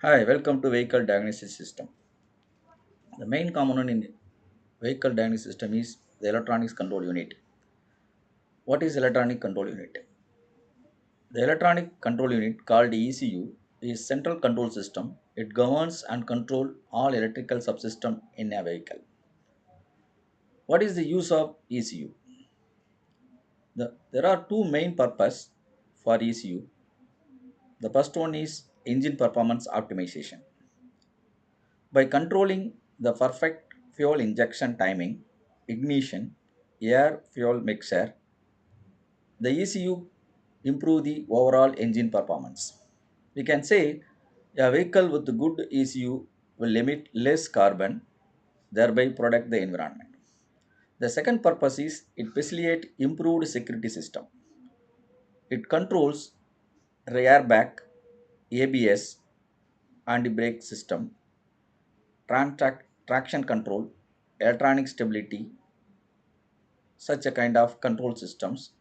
Hi, welcome to Vehicle Diagnosis System. The main component in Vehicle Diagnosis System is the Electronics Control Unit. What is Electronic Control Unit? The Electronic Control Unit, called ECU, is central control system. It governs and controls all electrical subsystem in a vehicle. What is the use of ECU? There are two main purposes for ECU. The first one is engine performance optimization. By controlling the perfect fuel injection timing, ignition, air fuel mixture, the ECU improve the overall engine performance. We can say a vehicle with good ECU will emit less carbon, thereby protect the environment. The second purpose is it facilitate improved security system. It controls airbag, ABS, anti-brake system, traction control, electronic stability, such a kind of control systems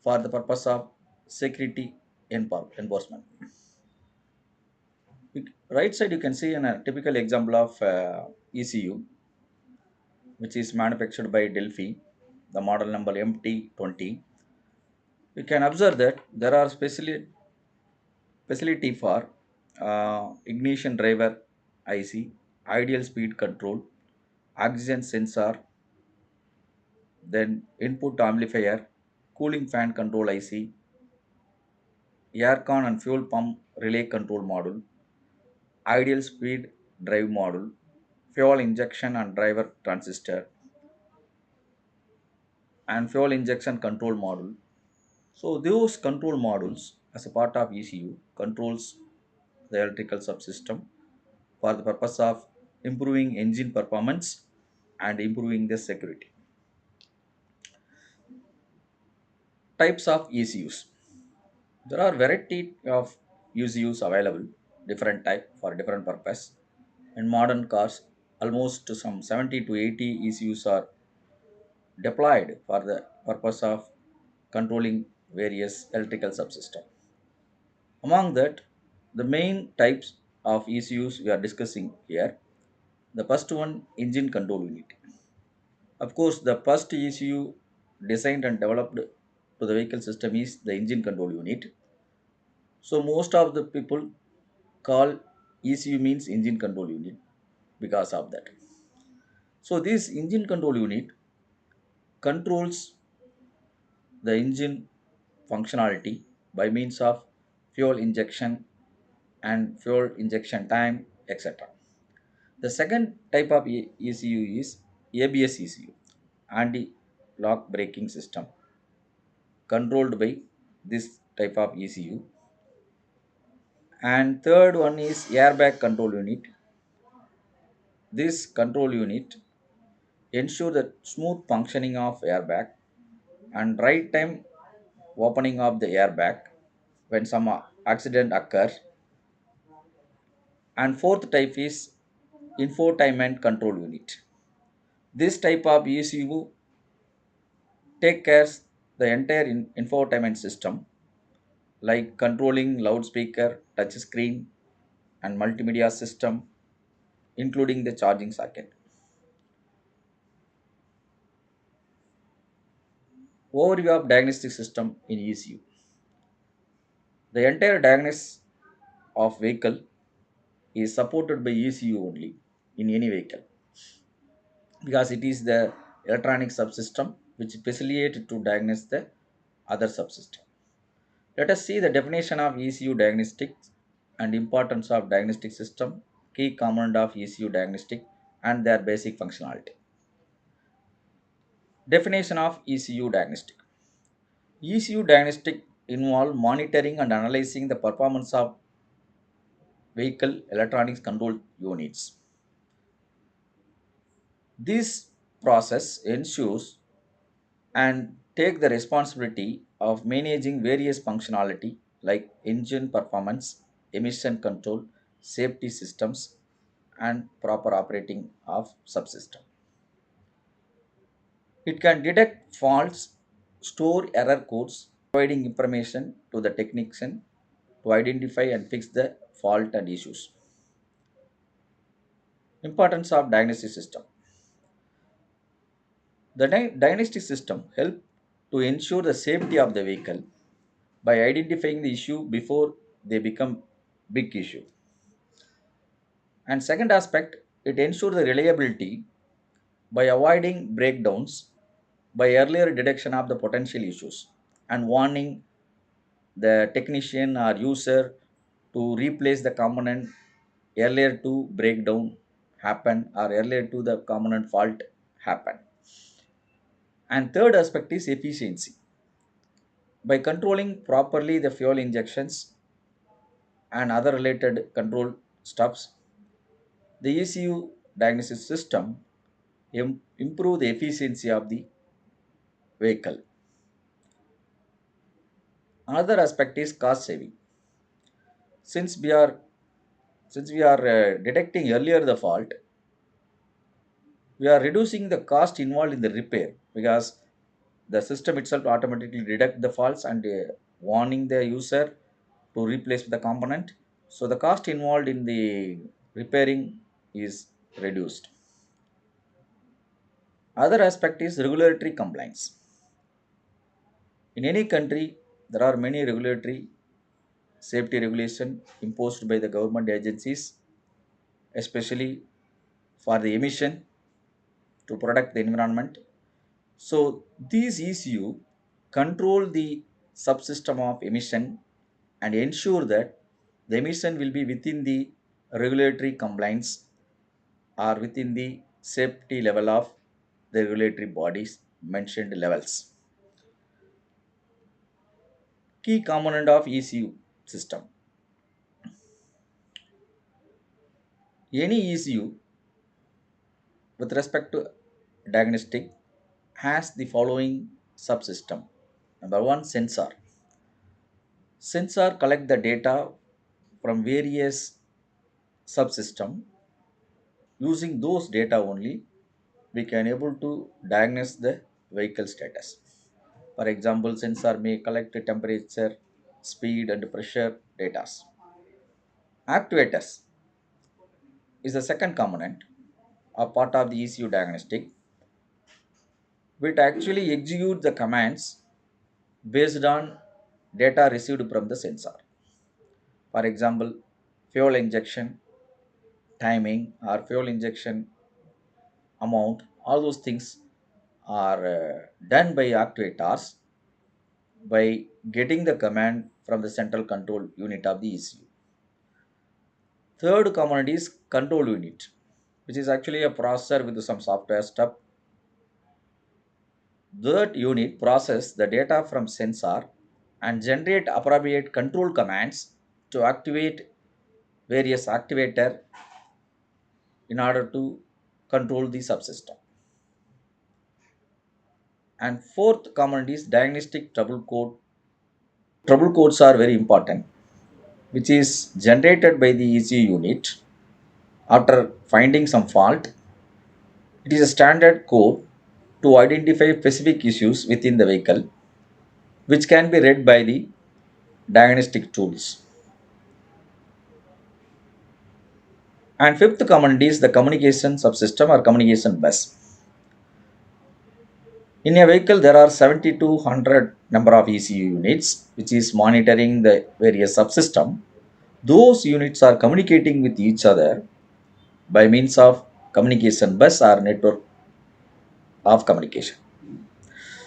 for the purpose of security enforcement. Right side you can see a typical example of ECU, which is manufactured by Delphi, the model number MT20. You can observe that there are facility for ignition driver IC, ideal speed control, oxygen sensor, then input amplifier, cooling fan control IC, aircon and fuel pump relay control module, ideal speed drive module, fuel injection and driver transistor, and fuel injection control module. So those control modules as a part of ECU controls the electrical subsystem for the purpose of improving engine performance and improving the security. Types of ECUs. There are variety of ECUs available, different type for different purpose. In modern cars, almost some 70 to 80 ECUs are deployed for the purpose of controlling various electrical subsystems. Among that, the main types of ECUs we are discussing here. The first one, engine control unit. Of course, the first ECU designed and developed to the vehicle system is the engine control unit. So most of the people call ECU means engine control unit because of that. So this engine control unit controls the engine functionality by means of fuel injection and fuel injection time, etc. The second type of ECU is ABS ECU, anti-lock braking system, controlled by this type of ECU. And third one is airbag control unit. This control unit ensure the smooth functioning of airbag and right time opening of the airbag when some accident occurs. And fourth type is infotainment control unit. This type of ECU take care the entire infotainment system like controlling loudspeaker, touch screen, and multimedia system, including the charging socket. Overview of diagnostic system in ECU. The entire diagnosis of vehicle is supported by ECU only in any vehicle because it is the electronic subsystem which facilitates to diagnose the other subsystem. Let us see the definition of ECU diagnostics and importance of diagnostic system, key component of ECU diagnostic and their basic functionality. Definition of ECU diagnostic. ECU diagnostic involve monitoring and analyzing the performance of vehicle electronics control units. This process ensures and take the responsibility of managing various functionality like engine performance, emission control, safety systems, and proper operating of subsystem. It can detect faults, store error codes, providing information to the technician to identify and fix the fault and issues. Importance of diagnostic system. The diagnostic system help to ensure the safety of the vehicle by identifying the issue before they become big issue. And second aspect, it ensures the reliability by avoiding breakdowns by earlier detection of the potential issues and warning the technician or user to replace the component earlier to breakdown happen or earlier to the component fault happen. And third aspect is efficiency. By controlling properly the fuel injections and other related control steps, the ECU diagnosis system improve the efficiency of the vehicle. Another aspect is cost saving. Since we are detecting earlier the fault, we are reducing the cost involved in the repair because the system itself automatically detect the faults and warning the user to replace the component. So the cost involved in the repairing is reduced. Other aspect is regulatory compliance. In any country, there are many regulatory safety regulation imposed by the government agencies, especially for the emission to protect the environment. So these ECU control the subsystem of emission and ensure that the emission will be within the regulatory compliance or within the safety level of the regulatory bodies mentioned levels. Key component of ECU system. Any ECU with respect to diagnostic has the following subsystem. Number one, sensor. Sensor collect the data from various subsystem. Using those data only, we can able to diagnose the vehicle status. For example, sensor may collect the temperature, speed, and pressure data. Actuators is the second component, a part of the ECU diagnostic, which actually execute the commands based on data received from the sensor. For example, fuel injection timing or fuel injection amount, all those things are done by actuators by getting the command from the central control unit of the ECU. Third component is control unit, which is actually a processor with some software stuff. That unit process the data from sensor and generate appropriate control commands to activate various activator in order to control the subsystem. And fourth component is diagnostic trouble code. Trouble codes are very important, which is generated by the ECU unit after finding some fault. It is a standard code to identify specific issues within the vehicle, which can be read by the diagnostic tools. And fifth component is the communication subsystem or communication bus. In a vehicle, there are 70 to 100 number of ECU units, which is monitoring the various subsystem. Those units are communicating with each other by means of communication bus or network of communication.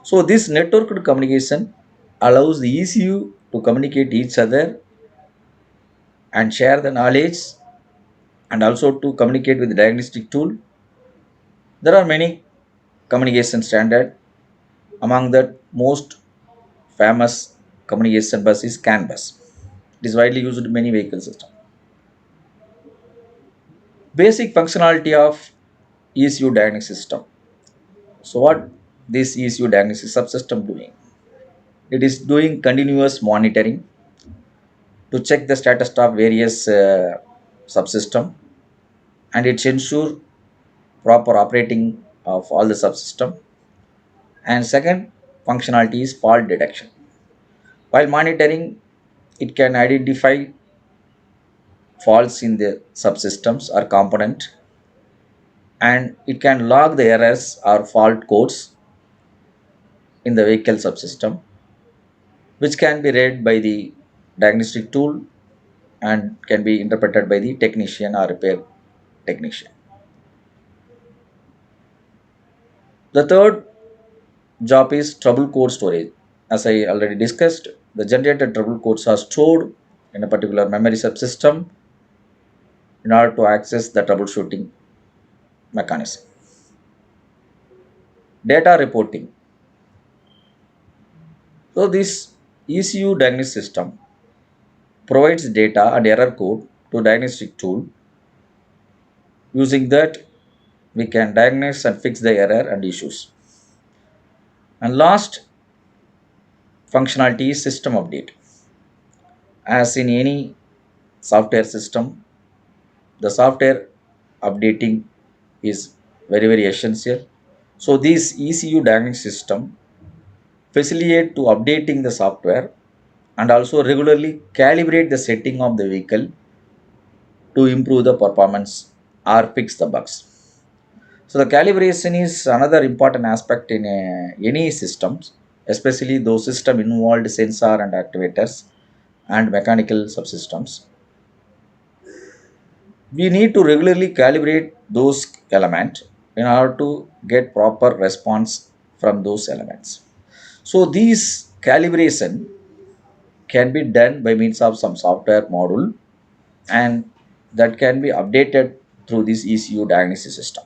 So this networked communication allows the ECU to communicate each other and share the knowledge and also to communicate with the diagnostic tool. There are many communication standard. Among that, most famous communication bus is CAN bus. It is widely used in many vehicle systems. Basic functionality of ECU diagnostic system. So what this ECU diagnostic subsystem doing? It is doing continuous monitoring to check the status of various subsystem, and it ensure proper operating of all the subsystem. And second functionality is fault detection. While monitoring, it can identify faults in the subsystems or component and it can log the errors or fault codes in the vehicle subsystem, which can be read by the diagnostic tool and can be interpreted by the technician or repair technician. The third job is trouble code storage. As I already discussed, the generated trouble codes are stored in a particular memory subsystem in order to access the troubleshooting mechanism. Data reporting. So this ECU diagnostic system provides data and error code to diagnostic tool. Using that, we can diagnose and fix the error and issues. And last functionality is system update. As in any software system, the software updating is very essential. So this ECU diagnostic system facilitate to updating the software and also regularly calibrate the setting of the vehicle to improve the performance or fix the bugs. So the calibration is another important aspect in any systems, especially those system involved sensor and actuators and mechanical subsystems. We need to regularly calibrate those elements in order to get proper response from those elements. So these calibration can be done by means of some software module and that can be updated through this ECU diagnosis system.